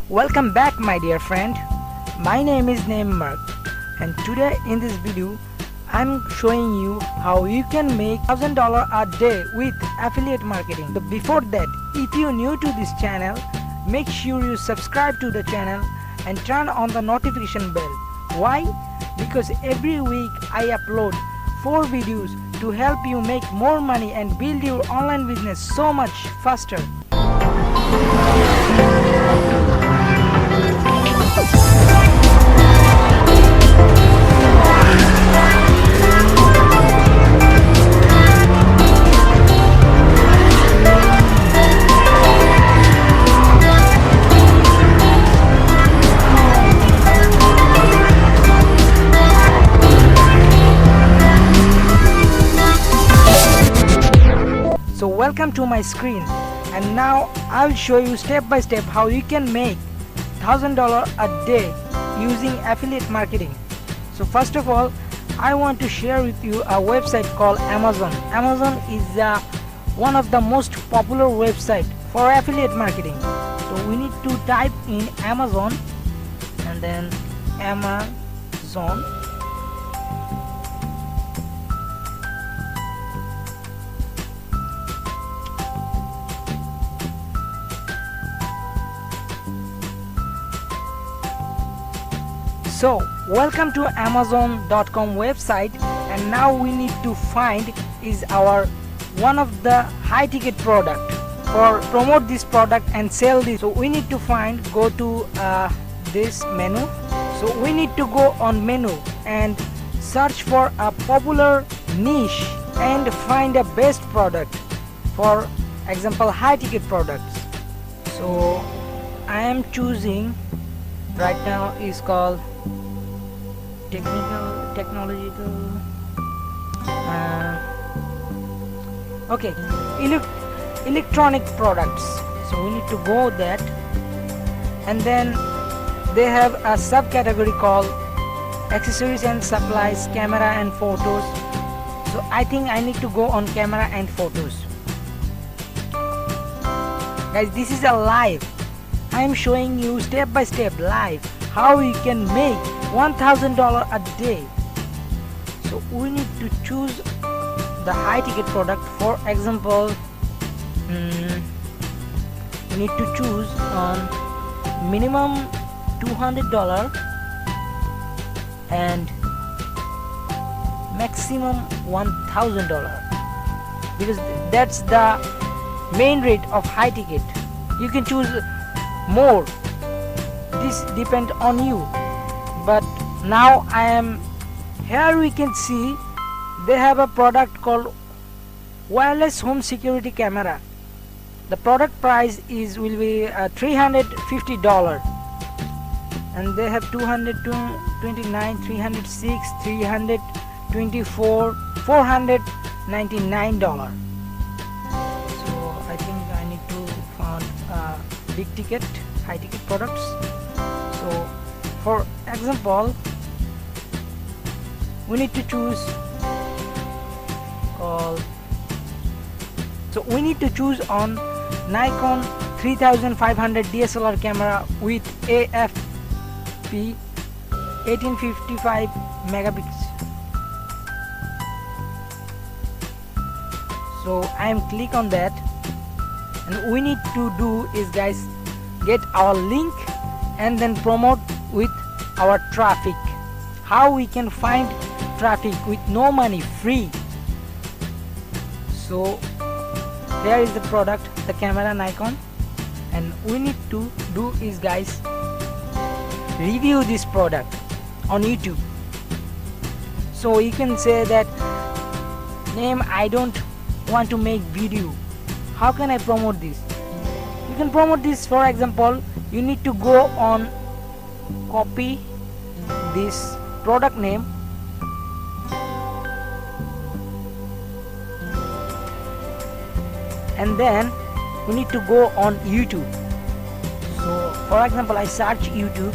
Welcome back my dear friend. My name is Naim Mark, and today in this video I'm showing you how you can make $1,000 a day with affiliate marketing. But before that, if you're new to this channel, make sure you subscribe to the channel and turn on the notification bell. Why? Because every week I upload 4 videos to help you make more money and build your online business so much faster. So welcome to my screen, and now I'll show you step by step how you can make $1,000 a day using affiliate marketing. So first of all, I want to share with you a website called Amazon. Amazon is one of the most popular website for affiliate marketing. So we need to type in Amazon and then Amazon. So welcome to Amazon.com website, and now we need to find is our one of the high ticket product for promote this product and sell this. So we need to go to this menu. So we need to go on menu and search for a popular niche and find a best product, for example high ticket products. So I am choosing right now is called technological okay, electronic products. So we need to go that, and then they have a subcategory called accessories and supplies, camera and photos. So I think I need to go on camera and photos. Guys, this is a live. I am showing you step by step live how you can make $1,000 a day. So we need to choose the high ticket product. For example, we need to choose on minimum $200 and maximum $1,000, because that's the main rate of high ticket. You can choose more, this depend on you. But now I am here, we can see they have a product called wireless home security camera. The product price will be $350, and they have 229, 306, 324, $499. So I think I need to find big ticket, high ticket products. So for example, we need to choose we need to choose on Nikon 3500 DSLR camera with AFP 1855 megapixels. So I am click on that, and we need to do is, guys, get our link and then promote with our traffic. How we can find traffic with no money, free. So there is the product, the camera Nikon, and we need to do is, guys, review this product on YouTube. So you can say that, Name, I don't want to make video, how can I promote this? You can promote this. For example, you need to go on copy this product name, and then we need to go on YouTube. So for example, I search YouTube.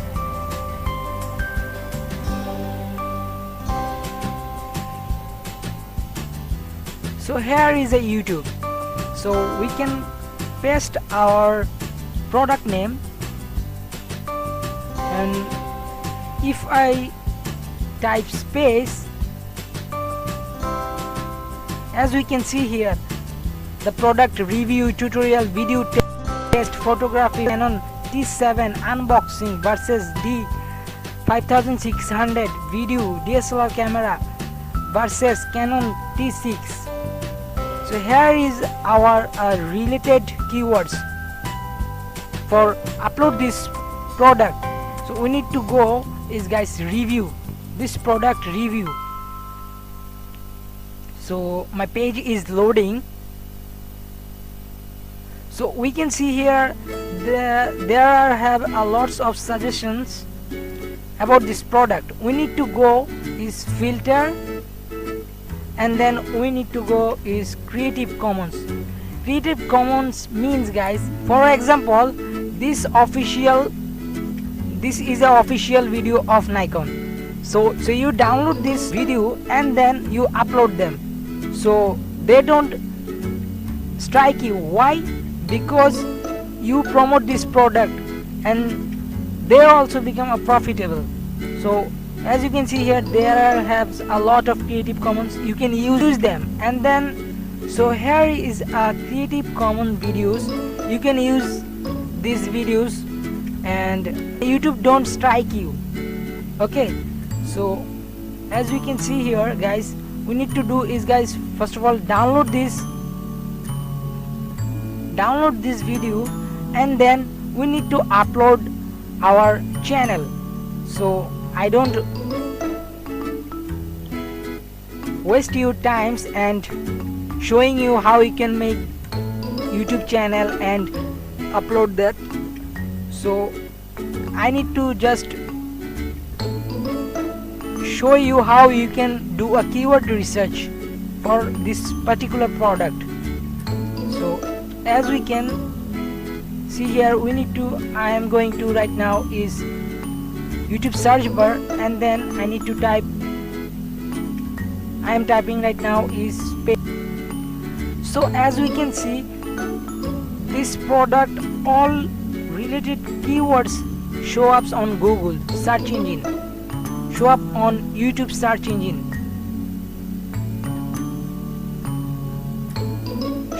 So here is a YouTube. So we can paste our product name and if I type space, as we can see here, the product review, tutorial, video test, photography, Canon T7 unboxing versus D5600 video DSLR camera versus Canon T6. So here is our related keywords for upload this product. So we need to go is guys review, this product review. So my page is loading. So we can see here there have a lots of suggestions about this product. We need to go is filter, and then we need to go is Creative Commons. Creative Commons means guys, for example, this is a official video of Nikon. So you download this video and then you upload them, so they don't strike you. Why? Because you promote this product and they also become a profitable. So as you can see here, there have a lot of Creative Commons, you can use them. And then so here is a Creative Commons videos, you can use these videos and YouTube don't strike you. Okay, so as we can see here guys, we need to do is guys, first of all download this video, and then we need to upload our channel. So I don't waste your times and showing you how you can make YouTube channel and upload that. So I need to just show you how you can do a keyword research for this particular product. So as we can see here, we need to, I am going to right now is YouTube search bar, and then I need to type, I am typing right now is space. So as we can see, this product, all related keywords show up on Google search engine, show up on YouTube search engine,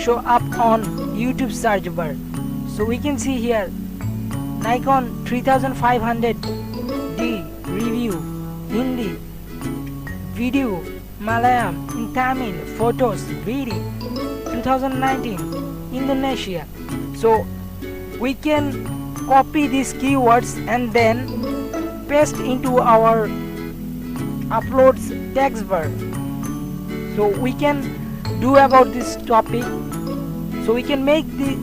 show up on YouTube search bar. So we can see here Nikon 3500D review, Hindi, video, Malayalam, in Tamil, photos, video, 2019, Indonesia. So we can copy these keywords and then paste into our uploads text bar. So we can do about this topic. So we can make the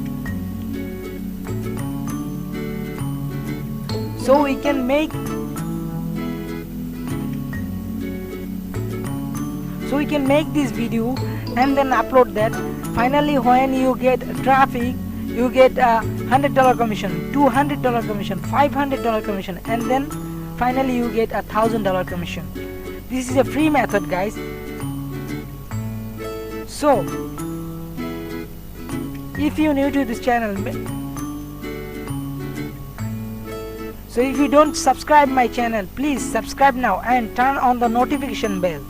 this video and then upload that. Finally, when you get traffic, you get a $100 commission, $200 commission, $500 commission, and then finally you get a $1,000 commission. This is a free method guys. So if you're new to this channel, so if you don't subscribe my channel, please subscribe now and turn on the notification bell.